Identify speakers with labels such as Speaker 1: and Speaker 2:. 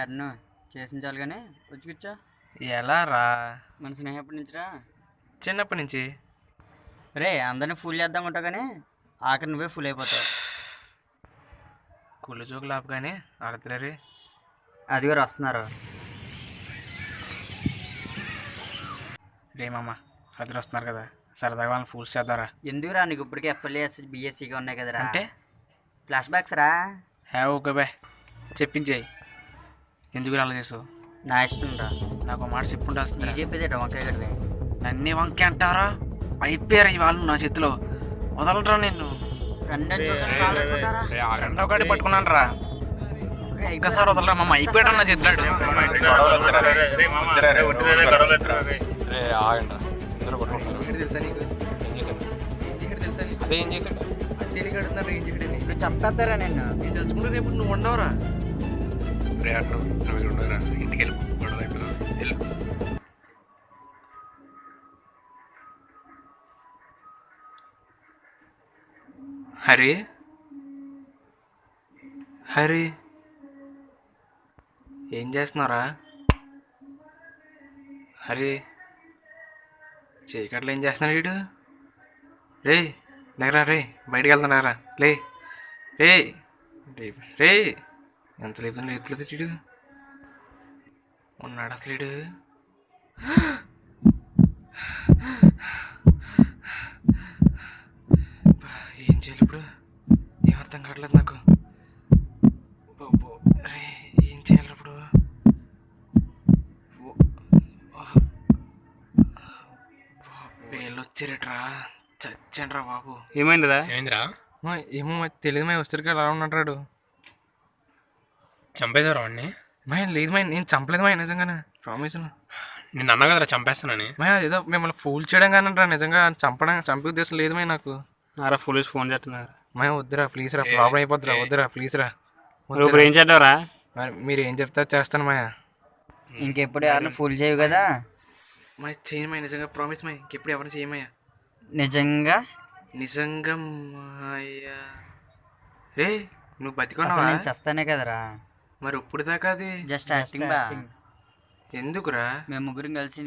Speaker 1: అన్నో చేసిన చాలు కానీ వచ్చి కూర్చో.
Speaker 2: ఎలా రా?
Speaker 1: మన స్నేహప్పటి నుంచి రా.
Speaker 2: చిన్నప్పటి నుంచి.
Speaker 1: రే అందరినీ ఫుల్ చేద్దాం ఉంటావు కానీ ఆఖరి నువ్వే ఫుల్ అయిపోతావు.
Speaker 2: కుళ్ళు జోకులు ఆపుగానే ఆడతలేరే.
Speaker 1: అది కూడా వస్తున్నారు.
Speaker 2: రేమమ్మ అద్దరు వస్తున్నారు కదా, సరదాగా వాళ్ళని ఫూల్స్ చేద్దారా.
Speaker 1: ఎందుకు రా, నీకు ఇప్పటికే ఎఫ్ఎల్ఏఎస్ బిఎస్సిగా ఉన్నాయి కదరా.
Speaker 2: అంటే
Speaker 1: ఫ్లాష్ బ్యాక్స్ రా.
Speaker 2: ఓకే బాయ్, చెప్పించేయి. ఎందుకు అలా చేసావు?
Speaker 1: నా ఇష్టం రా.
Speaker 2: నాకు మాట చెప్పుకుంటా
Speaker 1: నీ
Speaker 2: వస్తుంది.
Speaker 1: చెప్పేది వంకాయ గడివే.
Speaker 2: నన్నే వంకే అంటారా? అయిపోయారా ఇవాళ నా చేతిలో. వదలరా నిన్ను.
Speaker 1: ఫ్రెండ్ అని చూడడానికి కాలు పట్టుకుంటారా?
Speaker 2: రెండో కాడి పట్టుకున్నాను రా. ఒక్కసారి వదలరా మమ్మ, అయిపోయాడు నా చేతిలో. తెలుసా నీకు? తెలుసా నీకు?
Speaker 3: అదే ఏం చేశాడు?
Speaker 2: తెలియక అడుగుతున్నారు ఏం చేయడని.
Speaker 1: ఇప్పుడు చంపేస్తారా నిన్ను.
Speaker 2: నేను తెలుసుకుంటే రేపు నువ్వు ఉండవురా.
Speaker 3: రే అట్లా నువ్వు ఇక్కడ ఉండరా, ఇంటికి వెళ్ళి గొడవ అయిపోయినా వెళ్ళు.
Speaker 2: హరి హరి ఏం చేస్తున్నారా? హరి చీకట్లో ఏం చేస్తున్నాడు వీడు? రే లేరా, రే బయటికి వెళ్తున్నారా, లే రే రే. ఎంత లేపుతుంది లేపుతుంది వీడు. ఉన్నాడు అసలు వీడు. ఏం చేయాలి ఇప్పుడు? ఏం అర్థం కావట్లేదు నాకు. రే ఏం చేయాలి ఇప్పుడు? వీళ్ళు వచ్చారట్రా, చచ్చండ్రా బాబు.
Speaker 3: ఏమైందిరా? ఏమైందిరా?
Speaker 2: ఏమో తెలియదు మా వస్తారు అలా ఉన్నట్రాడు.
Speaker 3: చంపేశారు వాడిని?
Speaker 2: లేదు మా, నేను చంపలేదు మా, నిజంగానే ప్రామిస్.
Speaker 3: నిన్ను అన్నా కదరా చంపేస్తానని.
Speaker 2: మా ఏదో మిమ్మల్ని ఫూల్ చేయడం కానీ రా, నిజంగా చంపే ఉద్దేశం లేదు మా నాకు.
Speaker 3: నారా పోలీస్ ఫోన్ చేస్తున్నారు.
Speaker 2: మా వద్దురా ప్లీజ్ రా, ప్రాబ్లం అయిపోద్దురా, వద్దురా ప్లీజ్ రా.
Speaker 3: ఇప్పుడు ఏం చేద్దాంరా?
Speaker 2: మరి మీరు ఏం చెప్తారో చేస్తాను మాయా.
Speaker 1: ఇంకెప్పుడు ఎవరిని ఫుల్ చేయవు కదా.
Speaker 2: మా చేయమయ్య, నిజంగా ప్రామిస్ మా, ఇంకెప్పుడు ఎవరిని చేయమయ్యా.
Speaker 1: నిజంగా
Speaker 2: నిజంగా మాయా. రే నువ్వు బతికున్నావా?
Speaker 1: నేను చేస్తానే కదరా.
Speaker 2: మరి ఇప్పుడు దాకా అది
Speaker 1: జస్ట్ యాక్టింగ్ బా.
Speaker 2: ఎందుకురా?
Speaker 1: మేము ముగ్గురం కలిసి